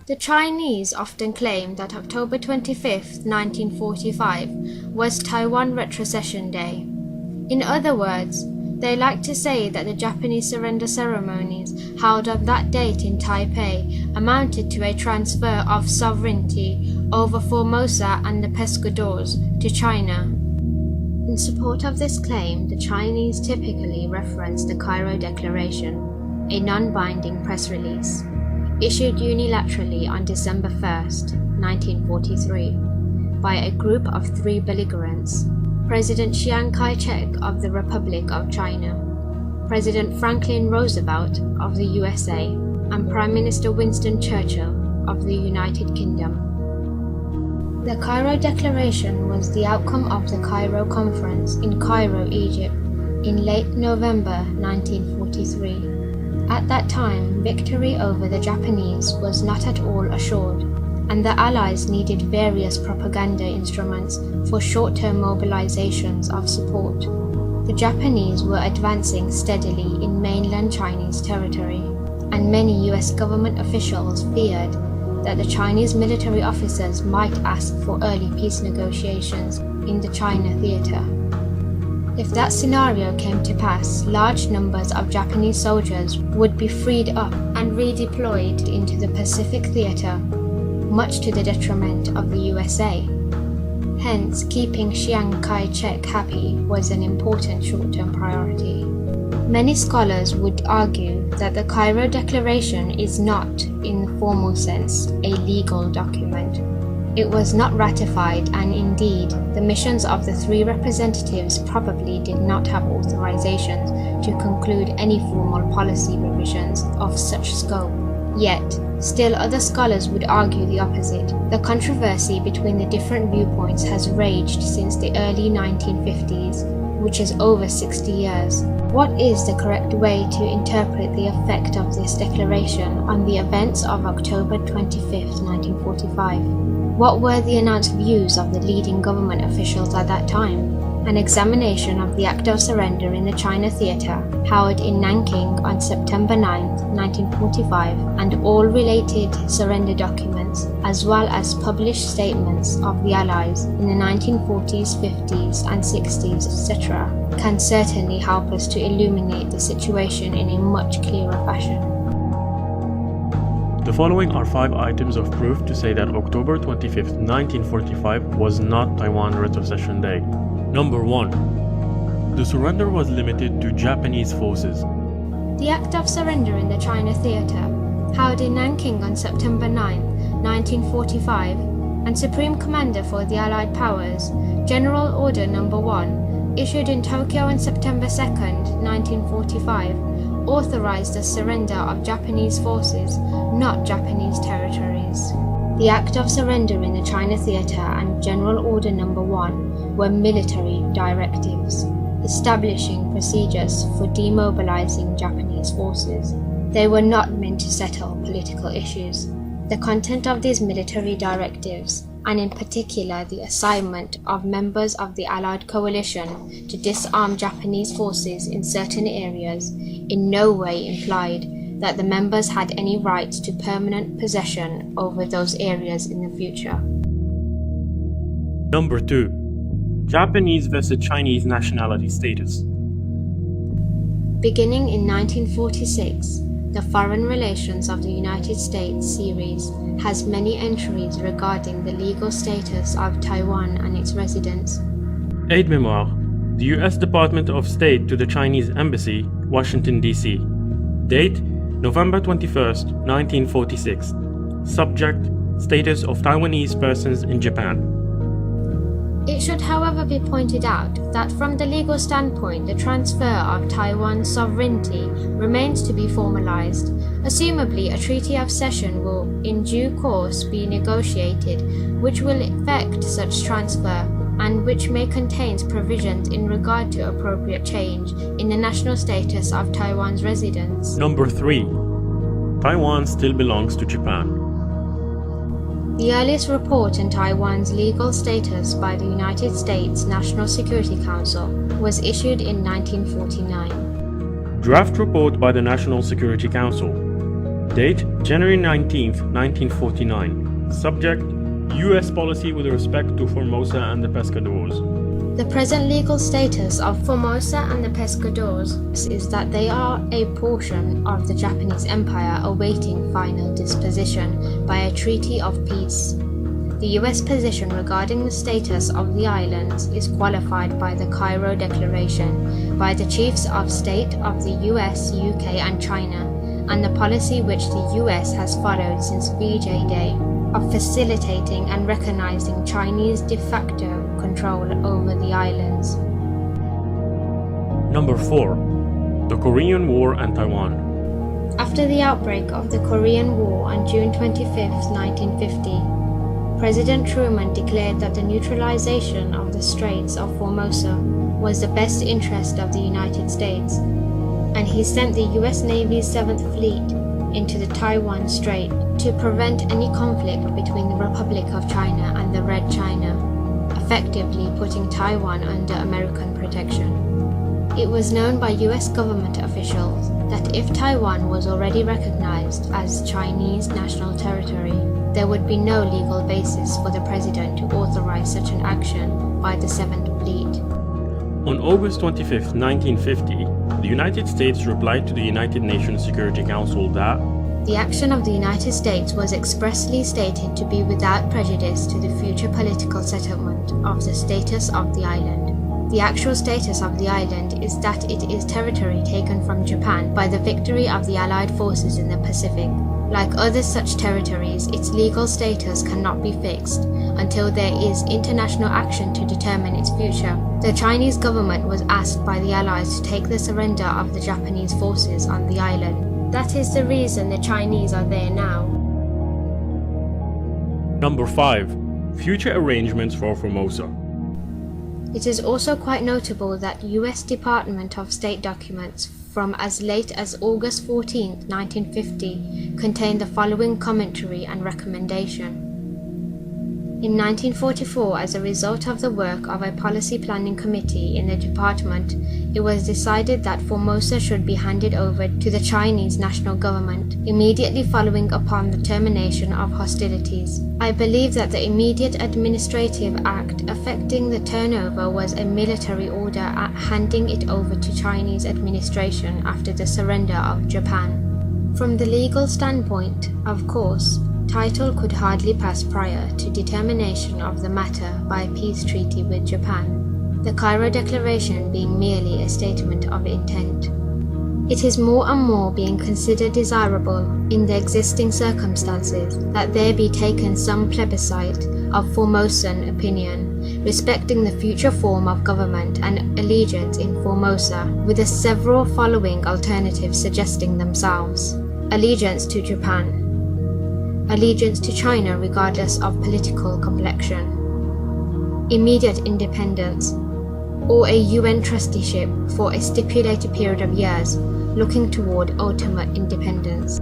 The Chinese often claim that October 25, 1945 was Taiwan Retrocession Day. In other words, they like to say that the Japanese surrender ceremonies held on that date in Taipei amounted to a transfer of sovereignty over Formosa and the Pescadores to China. In support of this claim, the Chinese typically reference the Cairo Declaration, a non-binding press release, issued unilaterally on December 1, 1943, by a group of three belligerents: President Chiang Kai-shek of the Republic of China, President Franklin Roosevelt of the USA, and Prime Minister Winston Churchill of the United Kingdom. The Cairo Declaration was the outcome of the Cairo Conference in Cairo, Egypt, in late November 1943. At that time, victory over the Japanese was not at all assured, and the Allies needed various propaganda instruments for short-term mobilizations of support. The Japanese were advancing steadily in mainland Chinese territory, and many US government officials feared that the Chinese military officers might ask for early peace negotiations in the China theater. If that scenario came to pass, large numbers of Japanese soldiers would be freed up and redeployed into the Pacific theater, much to the detriment of the USA. Hence, keeping Chiang Kai-shek happy was an important short-term priority. Many scholars would argue that the Cairo Declaration is not, in the formal sense, a legal document. It was not ratified, and indeed, the missions of the three representatives probably did not have authorizations to conclude any formal policy revisions of such scope. Yet, still other scholars would argue the opposite. The controversy between the different viewpoints has raged since the early 1950s, which is over 60 years. What is the correct way to interpret the effect of this declaration on the events of October 25, 1945? What were the announced views of the leading government officials at that time? An examination of the Act of Surrender in the China Theatre, held in Nanking on September 9, 1945, and all related surrender documents, as well as published statements of the Allies in the 1940s, 50s, and 60s, etc., can certainly help us to illuminate the situation in a much clearer fashion. The following are 5 items of proof to say that October 25, 1945 was not Taiwan Retrocession Day. Number 1. The surrender was limited to Japanese forces. The Act of Surrender in the China Theatre, held in Nanking on September 9, 1945, and Supreme Commander for the Allied Powers, General Order No. 1, issued in Tokyo on September 2, 1945, authorized the surrender of Japanese forces, not Japanese territories. The Act of Surrender in the China Theatre and General Order No. 1 were military directives, establishing procedures for demobilizing Japanese forces. They were not meant to settle political issues. The content of these military directives, and in particular the assignment of members of the Allied coalition to disarm Japanese forces in certain areas, in no way implied that the members had any right to permanent possession over those areas in the future. Number 2. Japanese versus Chinese nationality status. Beginning in 1946, the Foreign Relations of the United States series has many entries regarding the legal status of Taiwan and its residents. Aide-mémoire. The U.S. Department of State to the Chinese Embassy, Washington, D.C. Date: November 21, 1946. Subject: Status of Taiwanese persons in Japan. It should, however, be pointed out that from the legal standpoint, the transfer of Taiwan's sovereignty remains to be formalized. Assumably, a treaty of cession will, in due course, be negotiated, which will effect such transfer, and which may contain provisions in regard to appropriate change in the national status of Taiwan's residents. Number 3. Taiwan still belongs to Japan. The earliest report on Taiwan's legal status by the United States National Security Council was issued in 1949. Draft report by the National Security Council. Date January 19th, 1949. Subject US policy with respect to Formosa and the Pescadores. The present legal status of Formosa and the Pescadores is that they are a portion of the Japanese Empire awaiting final disposition by a treaty of peace. The US position regarding the status of the islands is qualified by the Cairo Declaration, by the chiefs of state of the US, UK and China, and the policy which the US has followed since VJ Day of facilitating and recognizing Chinese de facto control over the islands. Number 4. The Korean War and Taiwan. After the outbreak of the Korean War on June 25, 1950, President Truman declared that the neutralization of the Straits of Formosa was the best interest of the United States, and he sent the US Navy's 7th Fleet into the Taiwan Strait to prevent any conflict between the Republic of China and the Red China, effectively putting Taiwan under American protection. It was known by US government officials that if Taiwan was already recognized as Chinese national territory, there would be no legal basis for the President to authorize such an action by the 7th Fleet. On August 25, 1950, the United States replied to the United Nations Security Council that the action of the United States was expressly stated to be without prejudice to the future political settlement of the status of the island. The actual status of the island is that it is territory taken from Japan by the victory of the Allied forces in the Pacific. Like other such territories, its legal status cannot be fixed until there is international action to determine its future. The Chinese government was asked by the Allies to take the surrender of the Japanese forces on the island. That is the reason the Chinese are there now. Number 5. Future arrangements for Formosa. It is also quite notable that US Department of State documents from as late as August 14, 1950 contain the following commentary and recommendation. In 1944, as a result of the work of a policy planning committee in the department, it was decided that Formosa should be handed over to the Chinese national government immediately following upon the termination of hostilities. I believe that the immediate administrative act affecting the turnover was a military order handing it over to Chinese administration after the surrender of Japan. From the legal standpoint, of course, title could hardly pass prior to determination of the matter by a peace treaty with Japan, the Cairo Declaration being merely a statement of intent. It is more and more being considered desirable in the existing circumstances that there be taken some plebiscite of Formosan opinion respecting the future form of government and allegiance in Formosa, with the several following alternatives suggesting themselves: allegiance to Japan, allegiance to China regardless of political complexion, immediate independence, or a UN trusteeship for a stipulated period of years looking toward ultimate independence.